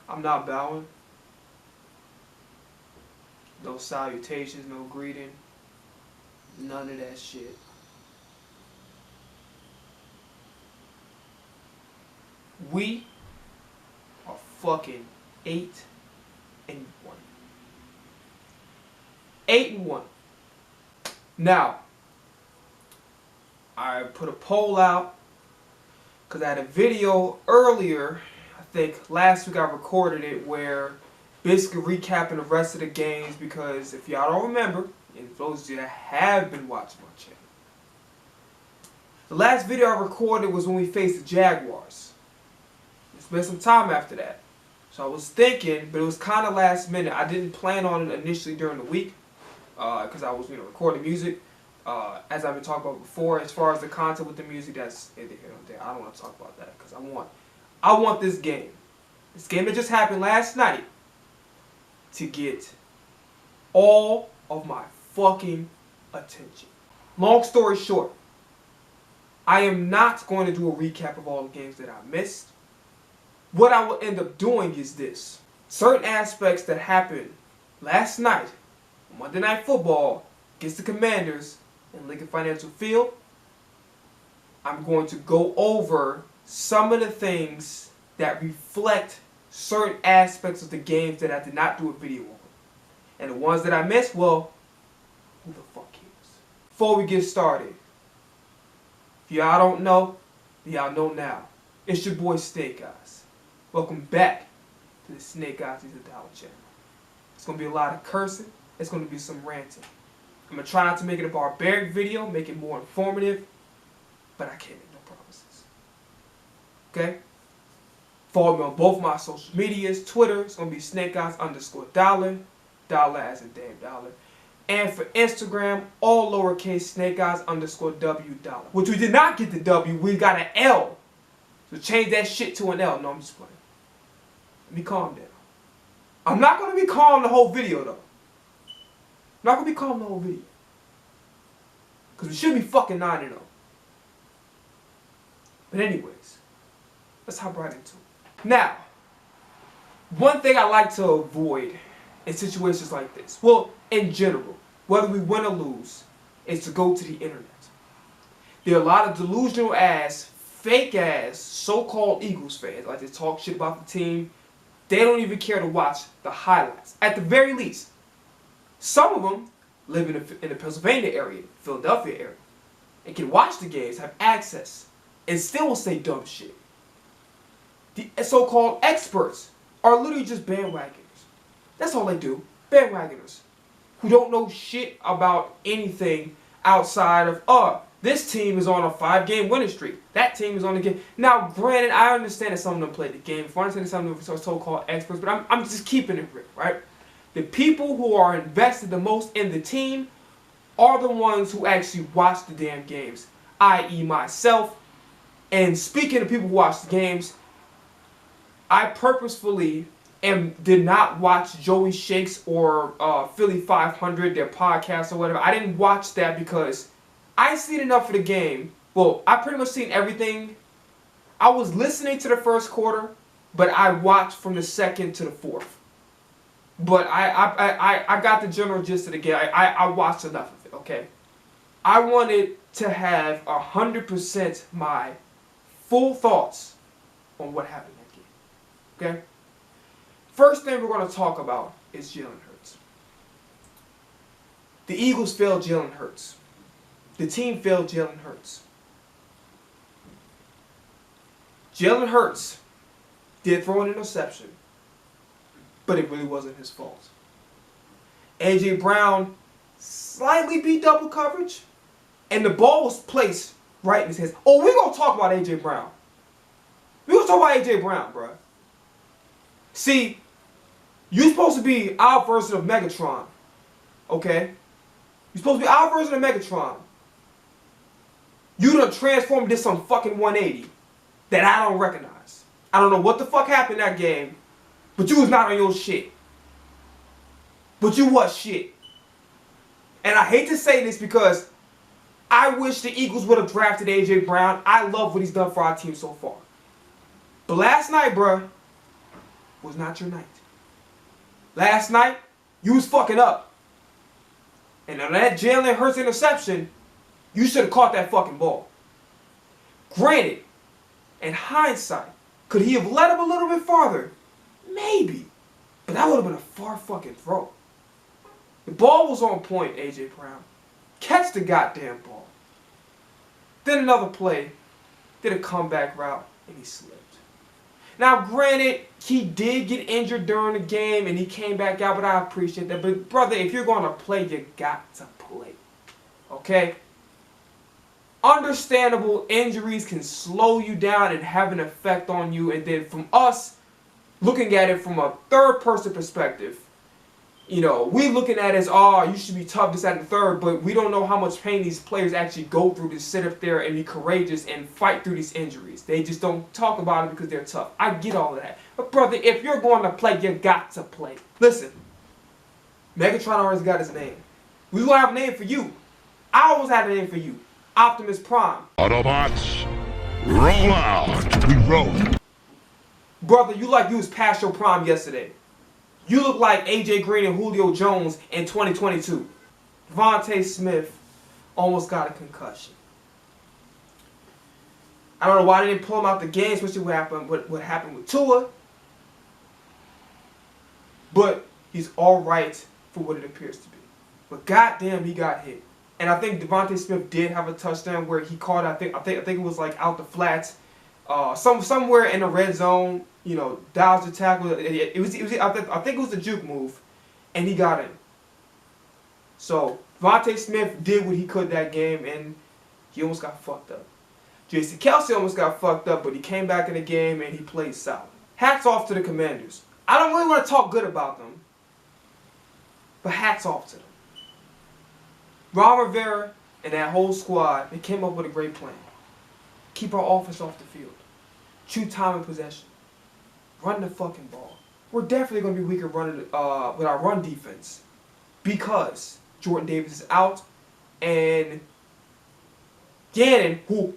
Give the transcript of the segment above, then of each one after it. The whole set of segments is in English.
I'm not bowing. No salutations, no greeting. None of that shit. We are fucking 8-1. 8-1. Now, I put a poll out because I had a video earlier, I think last week I recorded it, where basically recapping the rest of the games, because if y'all don't remember, and for those of you that have been watching my channel, the last video I recorded was when we faced the Jaguars. It's been some time after that. So I was thinking, but it was kind of last minute. I didn't plan on it initially during the week because I was recording music. As I've been talking about before, as far as the content with the music, that's either here or there. I don't want to talk about that because I want this game that just happened last night, to get all of my fucking attention. Long story short, I am not going to do a recap of all the games that I missed. What I will end up doing is this. Certain aspects that happened last night on Monday Night Football against the Commanders in Lincoln Financial Field, I'm going to go over some of the things that reflect certain aspects of the games that I did not do a video on. And the ones that I missed, well, who the fuck cares? Before we get started, if y'all don't know, y'all know now. It's your boy Snake Eyes. Welcome back to the Snake Eyes is a Dollar channel. It's going to be a lot of cursing. It's going to be some ranting. I'm going to try not to make it a barbaric video, make it more informative, but I can't make no promises. Okay? Follow me on both my social medias. Twitter, it's going to be SnakeEyes_dollar. Dollar as in damn dollar. And for Instagram, all lowercase SnakeEyes_W dollar. Which we did not get the W, we got an L. So change that shit to an L. No, I'm just playing. Let me calm down. I'm not going to be calm the whole video though. I'm not going to be calm the whole video. Because we should be fucking 9-0. But anyways, let's hop right into it. Now, one thing I like to avoid in situations like this, well, in general, whether we win or lose, is to go to the internet. There are a lot of delusional ass, fake ass, so-called Eagles fans like to talk shit about the team. They don't even care to watch the highlights. At the very least, some of them live in the Pennsylvania area, Philadelphia area, and can watch the games, have access, and still will say dumb shit. The so-called experts are literally just bandwagoners. That's all they do. Bandwagoners. Who don't know shit about anything outside of, this team is on a 5-game winning streak. That team is on a game. Now, granted, I understand that some of them played the game. I understand that some of them are so-called experts, but I'm just keeping it real, right? The people who are invested the most in the team are the ones who actually watch the damn games, i.e. myself. And speaking of people who watch the games, I purposefully did not watch Joey Shakes or Philly 500, their podcast or whatever. I didn't watch that because I seen enough of the game. Well, I pretty much seen everything. I was listening to the first quarter, but I watched from the second to the fourth. But I got the general gist of the game. I watched enough of it, okay? I wanted to have 100% my full thoughts on what happened in that game, okay? First thing we're going to talk about is Jalen Hurts. The Eagles failed Jalen Hurts. The team failed Jalen Hurts. Jalen Hurts did throw an interception, but it really wasn't his fault. A.J. Brown slightly beat double coverage, and the ball was placed right in his hands. Oh, we're going to talk about A.J. Brown. We're going to talk about A.J. Brown, bro. See, you're supposed to be our version of Megatron, okay? You're supposed to be our version of Megatron. You done transformed this some fucking 180 that I don't recognize. I don't know what the fuck happened in that game, but you was not on your shit. But you was shit. And I hate to say this because I wish the Eagles would have drafted A.J. Brown. I love what he's done for our team so far. But last night, bruh, was not your night. Last night, you was fucking up. And on that Jalen Hurts interception, you should have caught that fucking ball. Granted, in hindsight, could he have led him a little bit farther? Maybe. But that would have been a far fucking throw. The ball was on point, A.J. Brown. Catch the goddamn ball. Then another play, did a comeback route, and he slipped. Now, granted, he did get injured during the game, and he came back out, but I appreciate that. But, brother, if you're going to play, you got to play. Okay? Understandable injuries can slow you down and have an effect on you. And then from us, looking at it from a third-person perspective, you know, we looking at it as, oh, you should be tough, this, that, and the third, but we don't know how much pain these players actually go through to sit up there and be courageous and fight through these injuries. They just don't talk about it because they're tough. I get all of that. But, brother, if you're going to play, you got to play. Listen, Megatron always got his name. We going to have a name for you. I always had a name for you. Optimus Prime. Autobots, roll out. We roll. Brother, you like you was past your prime yesterday. You look like AJ Green and Julio Jones in 2022. Devontae Smith almost got a concussion. I don't know why they didn't pull him out the game, especially what happened with Tua. But he's all right for what it appears to be. But goddamn, he got hit. And I think Devontae Smith did have a touchdown where he caught. I think it was like out the flats, somewhere in the red zone. You know, dodged the tackle. It was I think it was a juke move, and he got in. So Devontae Smith did what he could that game, and he almost got fucked up. Jason Kelce almost got fucked up, but he came back in the game and he played solid. Hats off to the Commanders. I don't really want to talk good about them, but hats off to them. Ron Rivera and that whole squad, they came up with a great plan. Keep our offense off the field. Chew time and possession. Run the fucking ball. We're definitely going to be weaker running with our run defense because Jordan Davis is out and Gannon, I'm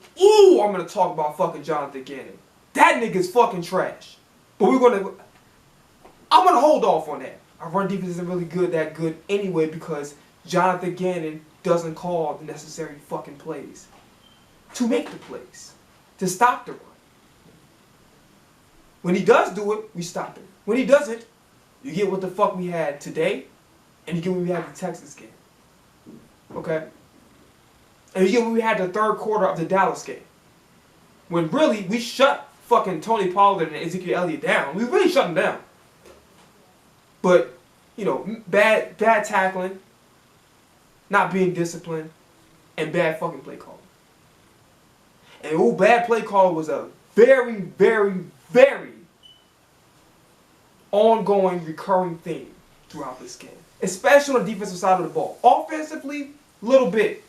going to talk about fucking Jonathan Gannon. That nigga's fucking trash. But I'm going to hold off on that. Our run defense isn't really that good anyway because Jonathan Gannon doesn't call the necessary fucking plays to make the plays, to stop the run. When he does do it, we stop it. When he doesn't, you get what the fuck we had today, and you get what we had the Texas game. Okay? And you get what we had the third quarter of the Dallas game. When really, we shut fucking Tony Pollard and Ezekiel Elliott down. We really shut them down. But, you know, bad tackling, not being disciplined, and bad fucking play calling. And bad play call was a very, very, very ongoing, recurring theme throughout this game. Especially on the defensive side of the ball. Offensively, a little bit.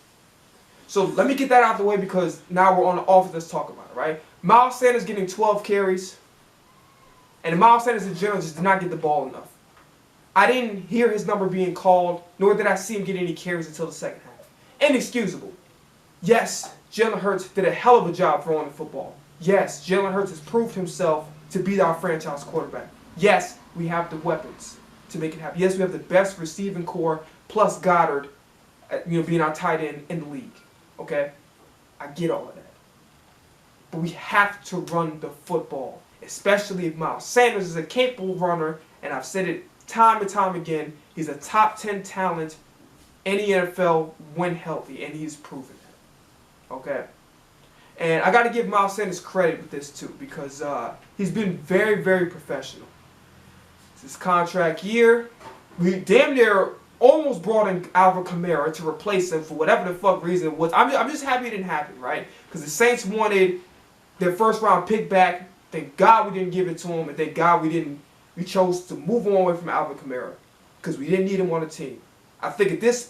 So let me get that out of the way because now we're on the offense. Let's talk about it, right? Miles Sanders getting 12 carries. And Miles Sanders in general just did not get the ball enough. I didn't hear his number being called, nor did I see him get any carries until the second half. Inexcusable. Yes, Jalen Hurts did a hell of a job throwing the football. Yes, Jalen Hurts has proved himself to be our franchise quarterback. Yes, we have the weapons to make it happen. Yes, we have the best receiving core plus Goddard, being our tight end in the league. Okay? I get all of that. But we have to run the football, especially if Miles Sanders is a capable runner, and I've said it time and time again, he's a top 10 talent in the NFL when healthy, and he's proven it. Okay? And I got to give Miles Sanders credit with this too, because he's been very, very professional. It's his contract year. We damn near almost brought in Alvin Kamara to replace him for whatever the fuck reason it was. I'm just happy it didn't happen, right? Because the Saints wanted their first round pick back. Thank God we didn't give it to him, and thank God we chose to move on away from Alvin Kamara because we didn't need him on the team. I think at this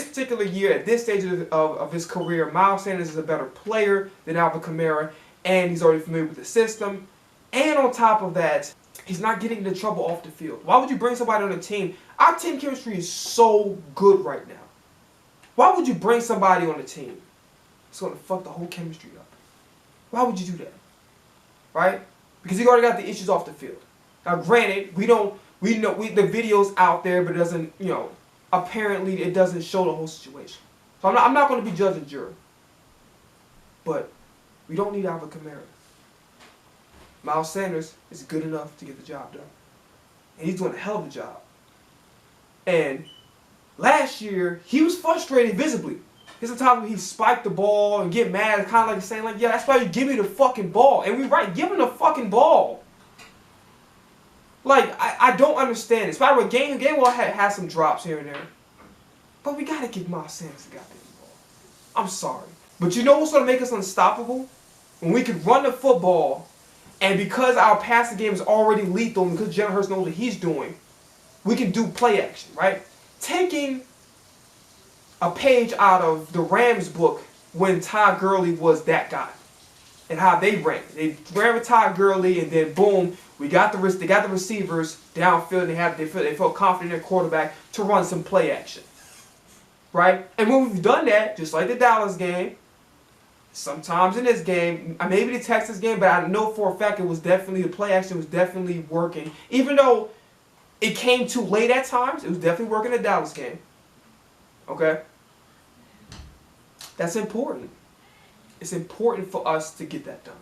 particular year, at this stage of his career, Miles Sanders is a better player than Alvin Kamara, and he's already familiar with the system. And on top of that, he's not getting into trouble off the field. Why would you bring somebody on the team? Our team chemistry is so good right now. Why would you bring somebody on the team? It's going to fuck the whole chemistry up. Why would you do that? Right? Because you already got the issues off the field. Now, granted, we know the video's out there, but it doesn't, apparently it doesn't show the whole situation. So I'm not going to be judge and jury. But we don't need Alvin Kamara. Miles Sanders is good enough to get the job done. And he's doing a hell of a job. And last year, he was frustrated visibly. There's a time when he spiked the ball and get mad, kind of like saying, like, yeah, that's why you give me the fucking ball. And we right, give him the fucking ball. Like, I don't understand it. By the way, game will had some drops here and there. But we got to give Miles Sanders the goddamn ball. I'm sorry. But you know what's going to make us unstoppable? When we can run the football, and because our passing game is already lethal, and because Jalen Hurts knows what he's doing, we can do play action, right? Taking a page out of the Rams book when Todd Gurley was that guy, and how they ran. They ran with Todd Gurley, and then boom, they got the receivers downfield. They felt confident in their quarterback to run some play action, right? And when we've done that, just like the Dallas game, sometimes in this game, maybe the Texas game, but I know for a fact the play action was definitely working. Even though it came too late at times, it was definitely working in the Dallas game. Okay? That's important. It's important for us to get that done,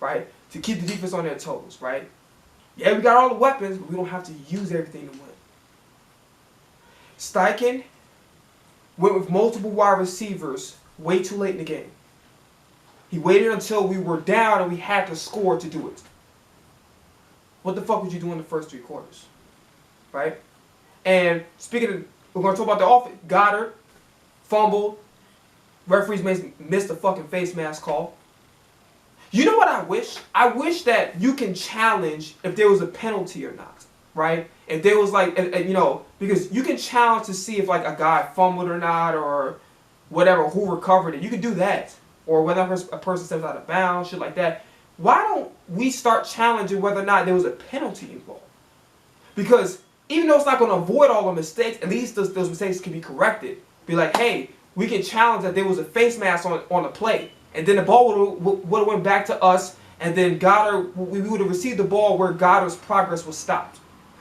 right? To keep the defense on their toes, right? Yeah, we got all the weapons, but we don't have to use everything to win. Steichen went with multiple wide receivers way too late in the game. He waited until we were down and we had to score to do it. What the fuck would you do in the first 3 quarters? Right? And speaking of, we're going to talk about the offense. Goddard fumbled. Referees missed the fucking face mask call. You know what I wish? I wish that you can challenge if there was a penalty or not. Right? If there was like, because you can challenge to see if like a guy fumbled or not or whatever, who recovered it. You can do that. Or whether a person steps out of bounds, shit like that. Why don't we start challenging whether or not there was a penalty involved? Because even though it's not going to avoid all the mistakes, at least those mistakes can be corrected. Be like, hey, we can challenge that there was a face mask on the play. And then the ball would have went back to us, and then we would have received the ball where Goddard's progress was stopped.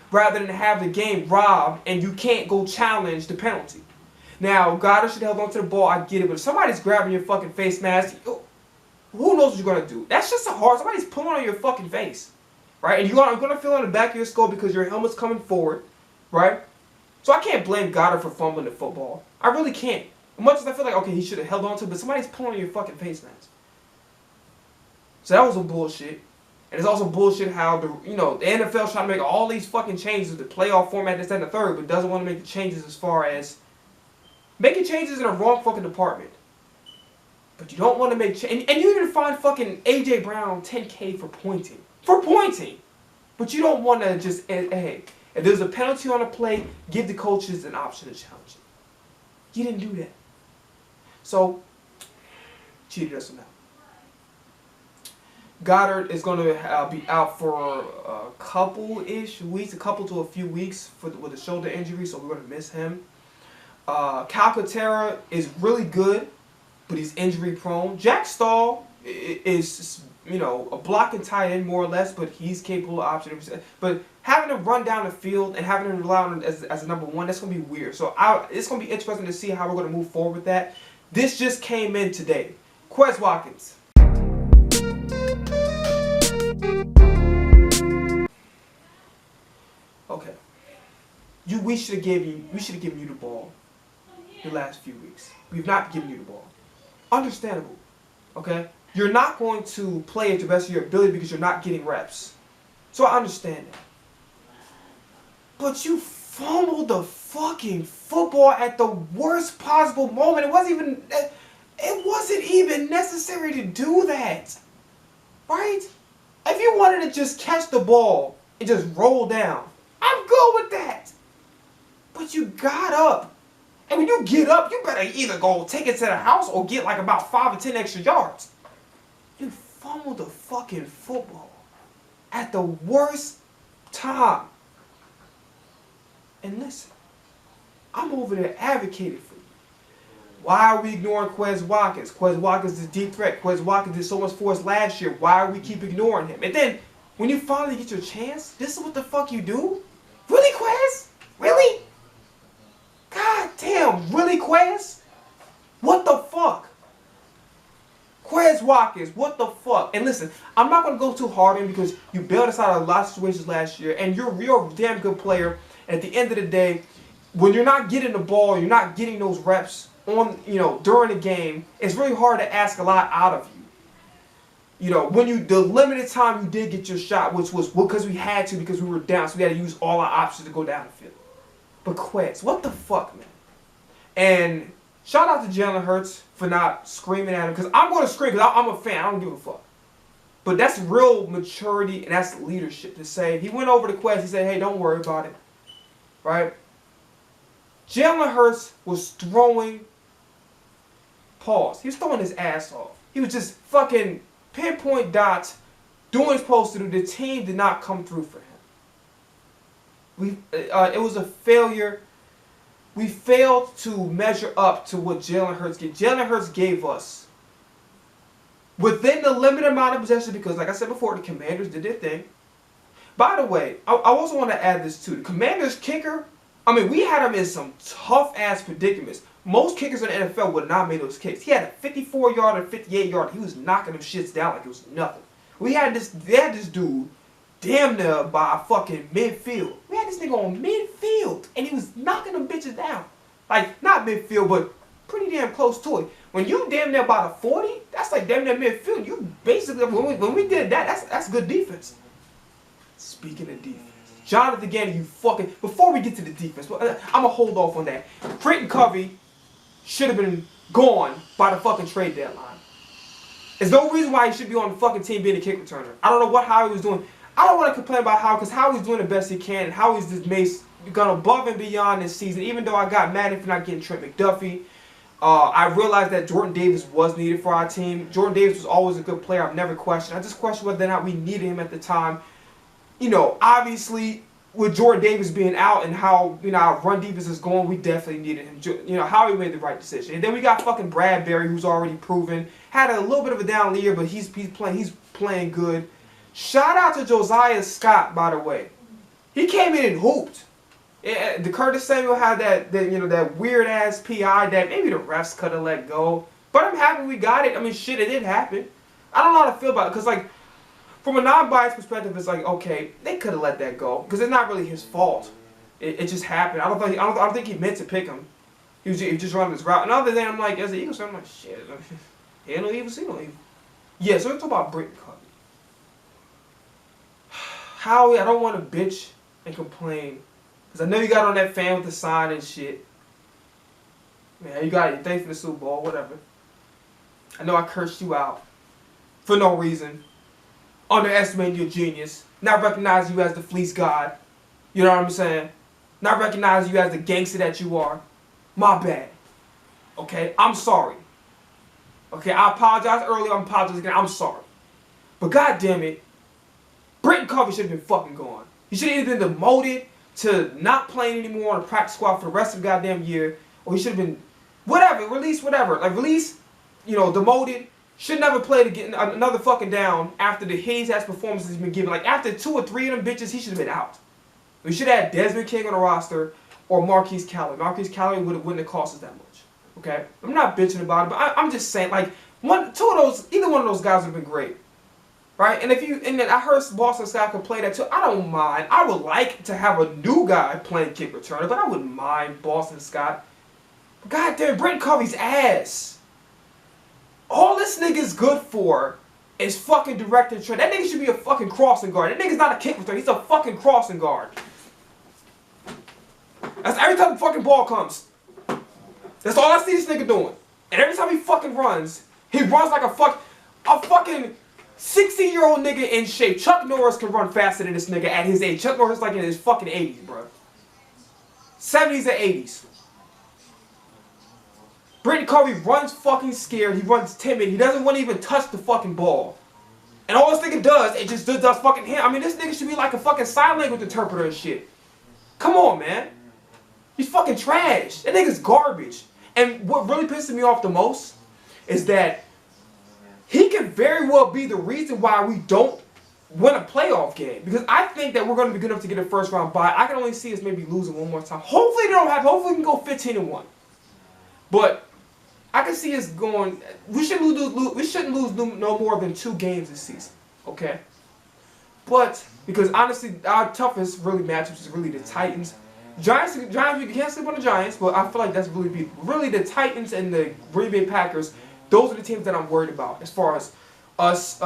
Rather than have the game robbed, and you can't go challenge the penalty. Now, Goddard should have held on to the ball, I get it, but if somebody's grabbing your fucking face mask, who knows what you're going to do? That's just somebody's pulling on your fucking face, right? And you're going to feel on the back of your skull because your helmet's coming forward, right? So I can't blame Goddard for fumbling the football. I really can't. As much as I feel like, okay, he should have held on to it, but somebody's pulling on your fucking face mask. So that was some bullshit. And it's also bullshit how the NFL's trying to make all these fucking changes, the playoff format, this, that, and the third, but doesn't want to make the changes as far as making changes in the wrong fucking department. But you don't want to make change. And you even find fucking A.J. Brown $10K for pointing. For pointing! But you don't want to just, hey, if there's a penalty on a play, give the coaches an option to challenge it. You didn't do that. So, cheated us on that. Goddard is going to be out for a couple-ish weeks, a couple to a few weeks with a shoulder injury, so we're going to miss him. Calcaterra is really good, but he's injury prone. Jack Stahl is, a blocking tight end more or less, but he's capable of option. But having him run down the field and having him rely on him as a number one, that's going to be weird. So it's going to be interesting to see how we're going to move forward with that. This just came in today. Quez Watkins. Okay. We should have given you the ball the last few weeks. We've not given you the ball. Understandable. Okay? You're not going to play at the best of your ability because you're not getting reps. So I understand that. But you fumbled the fucking football at the worst possible moment. It wasn't even necessary to do that. Right? If you wanted to just catch the ball and just roll down, I'm good with that. But you got up. And when you get up, you better either go take it to the house or get like about 5 or 10 extra yards. You fumbled the fucking football at the worst time. And listen, I'm over there advocating for you. Why are we ignoring Quez Watkins? Quez Watkins is a deep threat. Quez Watkins did so much for us last year. Why are we keep ignoring him? And then when you finally get your chance, this is what the fuck you do? Really, Quez? Really? God damn, really, Quez? What the fuck? Quez Watkins, what the fuck? And listen, I'm not going to go too hard in because you bailed us out of a lot of situations last year, and you're a damn good player. And at the end of the day, when you're not getting the ball, you're not getting those reps on, during the game, it's really hard to ask a lot out of you. When the limited time you did get your shot, which was because we had to, because we were down, so we had to use all our options to go down the field. But Quez, what the fuck, man? And shout out to Jalen Hurts for not screaming at him, because I'm going to scream because I'm a fan. I don't give a fuck. But that's real maturity and that's leadership to say. He went over to Quez. He said, hey, don't worry about it. Right? Jalen Hurts was throwing, pause, he was throwing his ass off. He was just fucking pinpoint dots, doing what he's supposed to do. The team did not come through for him. It was a failure. We failed to measure up to what Jalen Hurts gave. Jalen Hurts gave us, within the limited amount of possession, because like I said before, the Commanders did their thing. By the way, I also want to add this too. The Commanders kicker, we had him in some tough-ass predicaments. Most kickers in the NFL would not make those kicks. He had a 54-yard and 58-yard. He was knocking them shits down like it was nothing. They had this dude damn near by fucking midfield. We had this nigga on midfield, and he was knocking them bitches down. Like, not midfield, but pretty damn close to it. When you damn near about a 40, that's like damn near midfield. You basically, when we did that, that's good defense. Speaking of defense, Jonathan Gannon, you fucking, before we get to the defense, I'm going to hold off on that. Britton Covey should have been gone by the fucking trade deadline. There's no reason why he should be on the fucking team being a kick returner. I don't know what Howie was doing. I don't want to complain about Howie because Howie's doing the best he can, and Howie's just gone above and beyond this season. Even though I got mad for not getting Trent McDuffie, I realized that Jordan Davis was needed for our team. Jordan Davis was always a good player. I've never questioned. I just questioned whether or not we needed him at the time. Obviously, with Jordan Davis being out and how, our run defense is going, we definitely needed him. Howie made the right decision. And then we got fucking Bradbury, who's already proven. Had a little bit of a down year, but he's playing good. Shout out to Josiah Scott, by the way. He came in and hooped. The Curtis Samuel had that weird ass PI that maybe the refs could have let go. But I'm happy we got it. Shit, it did happen. I don't know how to feel about it, because from a non-biased perspective, it's like, okay, they could have let that go because it's not really his fault. It just happened. I don't think he meant to pick him. He was just running his route. Another thing, I'm like, as an Eagles fan, I'm like, shit, he ain't no evil, see no evil. Yeah, so let's talk about Britton Covey. Howie, I don't want to bitch and complain because I know you got on that fan with the sign and shit. Man, you got it. Thanks for the Super Bowl, whatever. I know I cursed you out for no reason. Underestimating your genius, not recognizing you as the fleece god, you know what I'm saying? Not recognizing you as the gangster that you are. My bad. Okay, I'm sorry. Okay, I apologized earlier, I'm apologizing again, I'm sorry. But goddamn it, Britton Covey should have been fucking gone. He should have either been demoted to not playing anymore on the practice squad for the rest of the goddamn year, or he should have been, released, demoted. Should never play to get another fucking down after the haze ass performances he's been giving. Like after 2 or 3 of them bitches, he should have been out. We should have had Desmond King on the roster or Marquise Callaway. Marquise Callaway wouldn't have cost us that much. Okay? I'm not bitching about it, but I'm just saying, like, either one of those guys would have been great. Right? And then I heard Boston Scott could play that too. I don't mind. I would like to have a new guy playing kick returner, but I wouldn't mind Boston Scott. But goddamn, Britton Covey's ass. All this nigga's good for is fucking directing trend. That nigga should be a fucking crossing guard. That nigga's not a kick returner. He's a fucking crossing guard. That's every time the fucking ball comes. That's all I see this nigga doing. And every time he fucking runs, he runs like a fucking 60-year-old nigga in shape. Chuck Norris can run faster than this nigga at his age. Chuck Norris is like in his fucking 80s, bro. 70s and 80s. Britton Covey runs fucking scared. He runs timid. He doesn't want to even touch the fucking ball. And all this nigga does, it just does fucking him. This nigga should be like a fucking sign language interpreter and shit. Come on, man. He's fucking trash. That nigga's garbage. And what really pisses me off the most is that he can very well be the reason why we don't win a playoff game. Because I think that we're going to be good enough to get a first round bye. I can only see us maybe losing one more time. Hopefully they don't have. Hopefully we can go 15-1. But I can see us going. We shouldn't lose no more than 2 games this season. Okay. But because honestly, our toughest really matchups is really the Titans. Giants, you can't sleep on the Giants, but I feel like that's really the Titans and the Green Bay Packers. Those are the teams that I'm worried about as far as us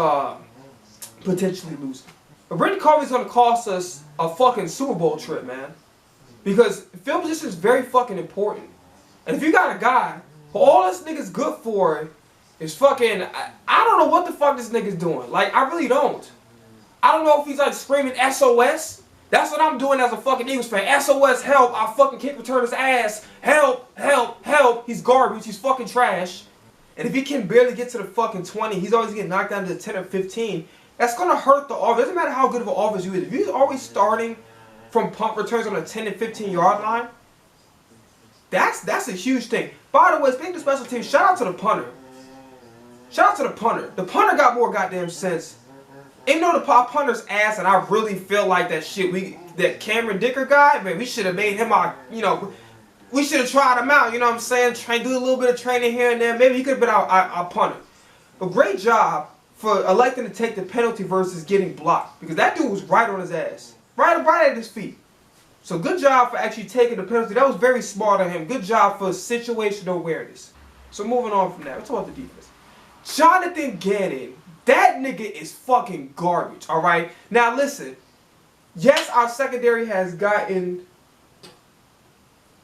potentially losing. But Brady Carvey's going to cost us a fucking Super Bowl trip, man. Because field position is very fucking important. And if you got a guy who all this nigga's good for is fucking, I don't know what the fuck this nigga's doing. Like, I really don't. I don't know if he's like screaming SOS. That's what I'm doing as a fucking Eagles fan. SOS, help. I fucking kick returner's ass. Help, help, help. He's garbage. He's fucking trash. And if he can barely get to the fucking 20, he's always getting knocked down to the 10 or 15. That's going to hurt the offense. It doesn't matter how good of an offense you is. If you're always starting from punt returns on the 10 and 15 yard line, that's a huge thing. By the way, speaking of special teams, shout out to the punter. Shout out to the punter. The punter got more goddamn sense. Even though the punter's ass, and I really feel like that Cameron Dicker guy, man, we should have made him our, we should have tried him out, you know what I'm saying? Do a little bit of training here and there. Maybe he could have been our punter. But great job for electing to take the penalty versus getting blocked. Because that dude was right on his ass. Right at his feet. So good job for actually taking the penalty. That was very smart of him. Good job for situational awareness. So moving on from that, let's talk about the defense. Jonathan Gannon. That nigga is fucking garbage, alright? Now listen, yes, our secondary has gotten,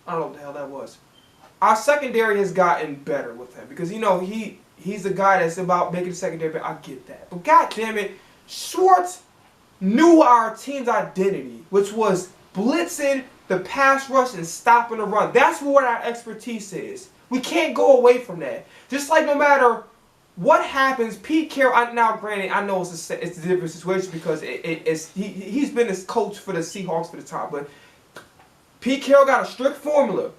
I don't know what the hell that was. Our secondary has gotten better with him because, he's a guy that's about making the secondary better. I get that. But god damn it, Schwartz knew our team's identity, which was blitzing the pass rush and stopping the run. That's what our expertise is. We can't go away from that. Just like no matter what happens, Pete Carroll, now granted, I know it's a different situation because he's been this coach for the Seahawks for the time, but Pete Carroll got a strict formula.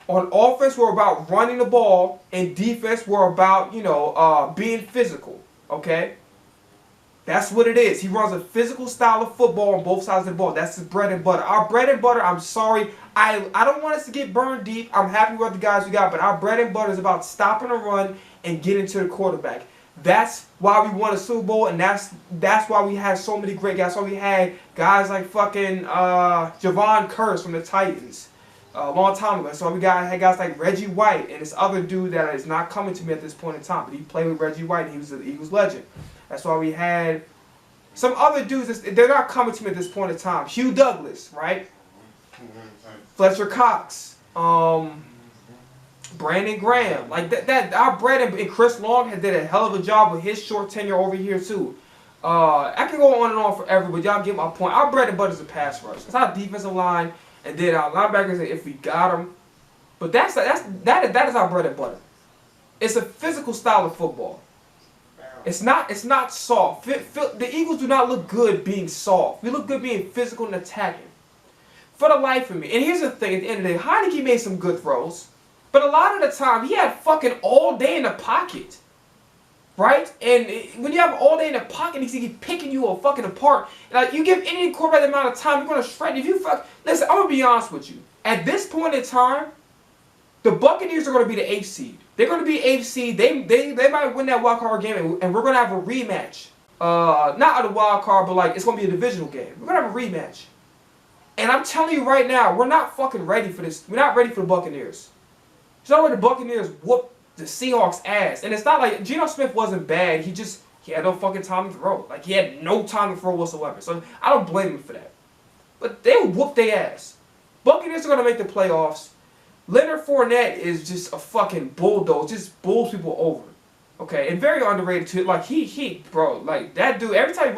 On offense, we're about running the ball, and defense, we're about, being physical, okay? That's what it is. He runs a physical style of football on both sides of the ball. That's his bread and butter. Our bread and butter, I'm sorry, I don't want us to get burned deep. I'm happy with the guys we got, but our bread and butter is about stopping a run and getting to the quarterback. That's why we won a Super Bowl, and that's why we had so many great guys. So we had guys like fucking Javon Curse from the Titans a long time ago. That's why we had guys like Reggie White and this other dude that is not coming to me at this point in time, but he played with Reggie White and he was an Eagles legend. That's why we had some other dudes. They're not coming to me at this point in time. Hugh Douglas, right? Fletcher Cox, Brandon Graham, like that. Our bread and Chris Long did a hell of a job with his short tenure over here too. I can go on and on forever, but y'all get my point. Our bread and butter is the pass rush. It's our defensive line, and then our linebackers if we got them. But that is our bread and butter. It's a physical style of football. It's not soft. The Eagles do not look good being soft. We look good being physical and attacking. For the life of me. And here's the thing, at the end of the day, Heineke made some good throws. But a lot of the time, he had fucking all day in the pocket. Right? And when you have all day in the pocket, he's picking you fucking apart. Like, you give any quarterback the amount of time, you're going to shred. Listen, I'm going to be honest with you. At this point in time, the Buccaneers are going to be the 8th seed. They're going to be 8th seed. They might win that wild card game, and we're going to have a rematch. Not a wild card, but it's going to be a divisional game. We're going to have a rematch. And I'm telling you right now, we're not fucking ready for this. We're not ready for the Buccaneers. It's not where the Buccaneers whooped the Seahawks' ass. And it's not like Geno Smith wasn't bad. He had no fucking time to throw. Like, he had no time to throw whatsoever. So I don't blame him for that. But they whooped their ass. Buccaneers are going to make the playoffs. Leonard Fournette is just a fucking bulldozer. Just bulls people over. Okay, and very underrated too. Like bro, like that dude. Every time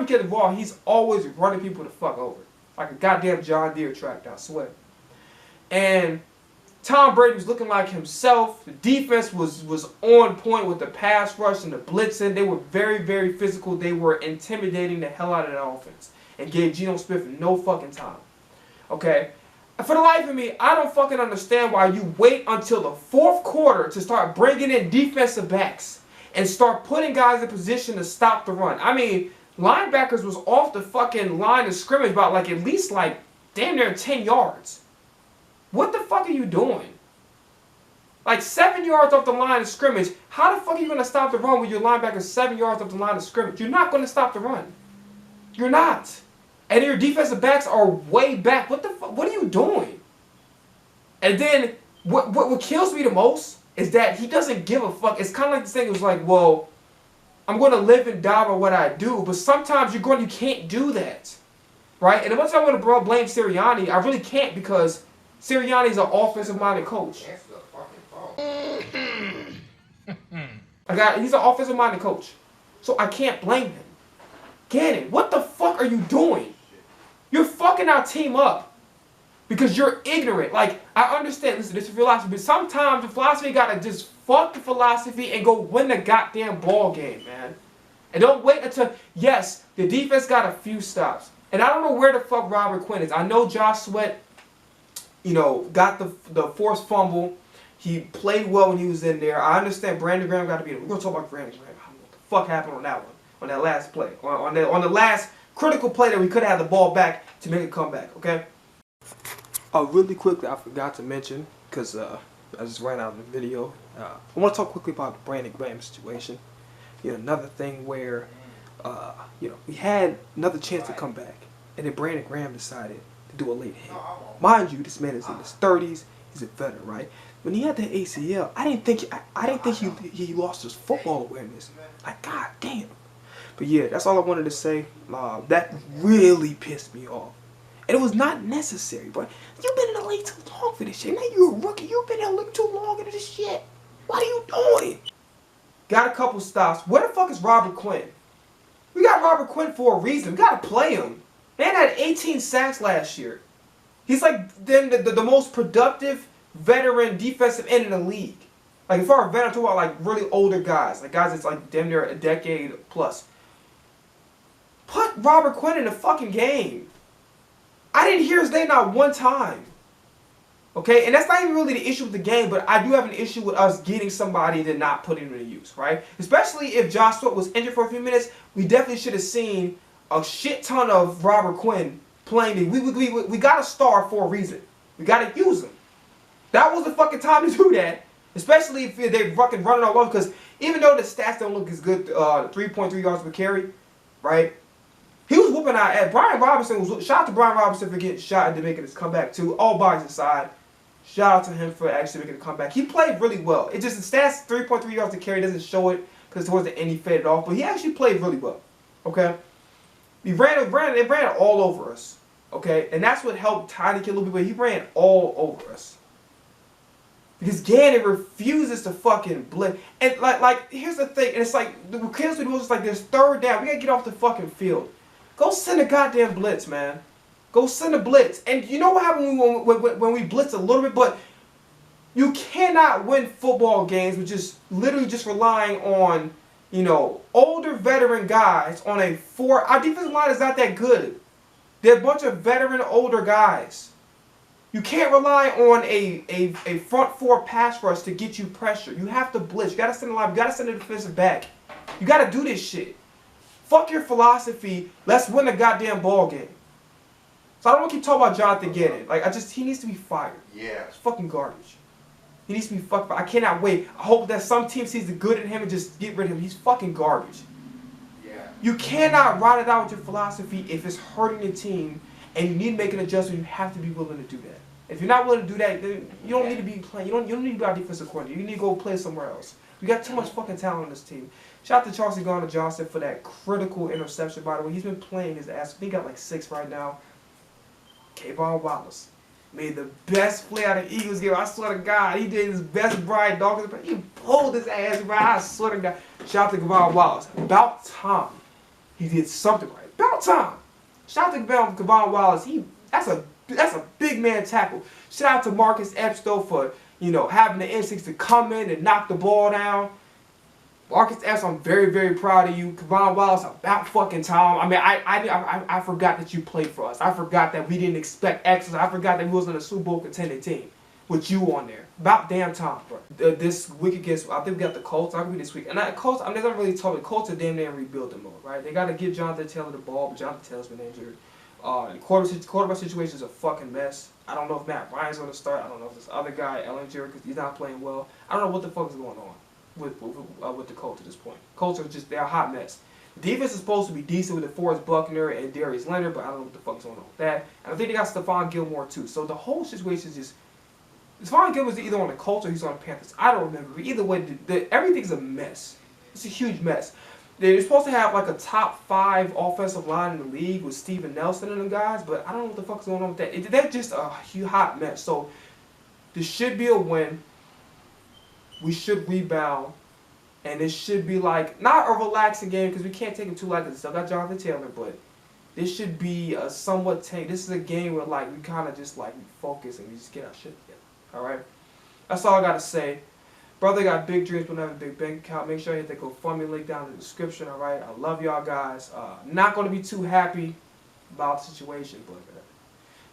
he gets the ball, he's always running people the fuck over. Like a goddamn John Deere tractor, I swear. And Tom Brady was looking like himself. The defense was on point with the pass rush and the blitzing. They were very, very physical. They were intimidating the hell out of that offense and gave Geno Smith no fucking time. Okay? For the life of me, I don't fucking understand why you wait until the fourth quarter to start bringing in defensive backs and start putting guys in position to stop the run. I mean, linebackers was off the fucking line of scrimmage about like at least like damn near 10 yards. What the fuck are you doing? Like 7 yards off the line of scrimmage. How the fuck are you gonna stop the run with your linebacker 7 yards off the line of scrimmage? You're not gonna stop the run. You're not. And your defensive backs are way back. What the fuck? What are you doing? And then what kills me the most is that he doesn't give a fuck. It's kind of like this thing. It was like, well, I'm going to live and die by what I do, but sometimes you can't do that, right? And as much as I want to blame Sirianni, I really can't because Sirianni's an offensive-minded coach. He's an offensive-minded coach, so I can't blame him. Gannon, what the fuck are you doing? You're fucking our team up. Because you're ignorant. Like, I understand, listen, this is philosophy, but sometimes the philosophy gotta just fuck the philosophy and go win the goddamn ball game, man. And don't wait until, yes, the defense got a few stops. And I don't know where the fuck Robert Quinn is. I know Josh Sweat, you know, got the forced fumble. He played well when he was in there. I understand Brandon Graham got to be, we're gonna talk about Brandon Graham. I don't know what the fuck happened on that one, on that last play. On the last critical play that we could have had the ball back to make a comeback, okay? Really quickly, I forgot to mention, because I just ran out of the video. I want to talk quickly about the Brandon Graham situation. You know, another thing where, you know, we had another chance to come back, and then Brandon Graham decided to do a late hit. Mind you, this man is in his 30s. He's a veteran, right? When he had that ACL, I didn't think he lost his football awareness. Like, god damn. But yeah, that's all I wanted to say. That really pissed me off. And it was not necessary, bro. You've been in the league too long for this shit. Now you're a rookie. You've been in the league too long into this shit. What are you doing? Got a couple stops. Where the fuck is Robert Quinn? We got Robert Quinn for a reason. We gotta play him. Man had 18 sacks last year. He's like the most productive veteran defensive end in the league. Like, if I were a veteran, I'm talking about like really older guys. Like guys that's like damn near a decade plus. Put Robert Quinn in the fucking game. I didn't hear his name not one time. Okay? And that's not even really the issue with the game, but I do have an issue with us getting somebody to not put him into use, right? Especially if Josh Sweat was injured for a few minutes, we definitely should have seen a shit ton of Robert Quinn playing. We got a star for a reason. We got to use him. That was the fucking time to do that. Especially if they're fucking running all over. Because even though the stats don't look as good, 3.3 yards per carry, right? He was whooping our ass. Brian Robinson was. Shout out to Brian Robinson for getting shot and making his comeback too. All bodies aside, shout out to him for actually making a comeback. He played really well. It just the stats 3.3 yards to carry doesn't show it because towards the end he faded off. But he actually played really well. Okay, they ran all over us. Okay, and that's what helped Tiny kill a little bit. But he ran all over us because Gannon refuses to fucking blitz. And like here's the thing. And it's like the kids we do is like this third down. We gotta get off the fucking field. Go send a goddamn blitz, man. Go send a blitz. And you know what happened when we blitz a little bit? But you cannot win football games with just literally just relying on, you know, older veteran guys on a four. Our defensive line is not that good. They're a bunch of veteran older guys. You can't rely on a front four pass rush to get you pressure. You have to blitz. You got to send a line. You got to send a defensive back. You got to do this shit. Fuck your philosophy. Let's win the goddamn ball game. So I don't want to keep talking about Jonathan Gannon. Like, he needs to be fired. Yeah. It's fucking garbage. He needs to be fucked. I cannot wait. I hope that some team sees the good in him and just get rid of him. He's fucking garbage. Yeah. You cannot ride it out with your philosophy if it's hurting the team and you need to make an adjustment. You have to be willing to do that. If you're not willing to do that, then you don't need to be playing. You don't need to be our defensive coordinator. You need to go play somewhere else. We got too much fucking talent on this team. Shout out to Chauncey Gardner-Johnson for that critical interception, by the way. He's been playing his ass. I think he got like 6 right now. Kayvon Wallace made the best play out of the Eagles game. I swear to God, he did his best Brian Dawkins, but he pulled his ass right. I swear to God. Shout out to Kayvon Wallace. About time he did something right. About time. Shout out to Kayvon Wallace. That's a big man tackle. Shout out to Marcus Epps though for, you know, having the instincts to come in and knock the ball down. Marcus Epps, I'm very, very proud of you. Kayvon Wallace, about fucking time. I mean, I forgot that you played for us. I forgot that we didn't expect excellence. I forgot that we was on a Super Bowl contending team. with you on there. About damn time, bro. This week against, I think we got the Colts. I could be this week. And that Colts, I mean, they don't really talk. The Colts are damn near in rebuilding mode, right? They got to give Jonathan Taylor the ball, but Jonathan Taylor's been injured. The quarterback situation is a fucking mess. I don't know if Matt Ryan's going to start. I don't know if this other guy, Ellinger, because he's not playing well. I don't know what the fuck is going on with the Colts at this point. Colts are just, they're a hot mess. Defense is supposed to be decent with DeForest Buckner and Darius Leonard, but I don't know what the fuck is going on with that. And I think they got Stephon Gilmore too. So the whole situation is just, Stephon Gilmore's either on the Colts or he's on the Panthers. I don't remember. But either way, everything's a mess. It's a huge mess. They're supposed to have like a top 5 offensive line in the league with Steven Nelson and them guys, but I don't know what the fuck is going on with that. They're just a huge hot mess. So this should be a win. We should rebound. And it should be like, not a relaxing game because we can't take it too lightly. Still got Jonathan Taylor, but this should be a somewhat tank. This is a game where like we kind of just like we focus and we just get our shit together. All right, that's all I gotta say. Brother got big dreams, but not a big bank account. Make sure you hit the GoFundMe link down in the description. All right, I love y'all guys. Not gonna be too happy about the situation, but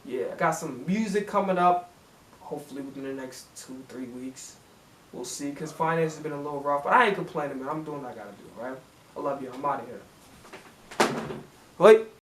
yeah, I got some music coming up. Hopefully within the next 2-3 weeks. We'll see, because finance has been a little rough, but I ain't complaining, man. I'm doing what I gotta do, all right? I love you. I'm out of here. Wait.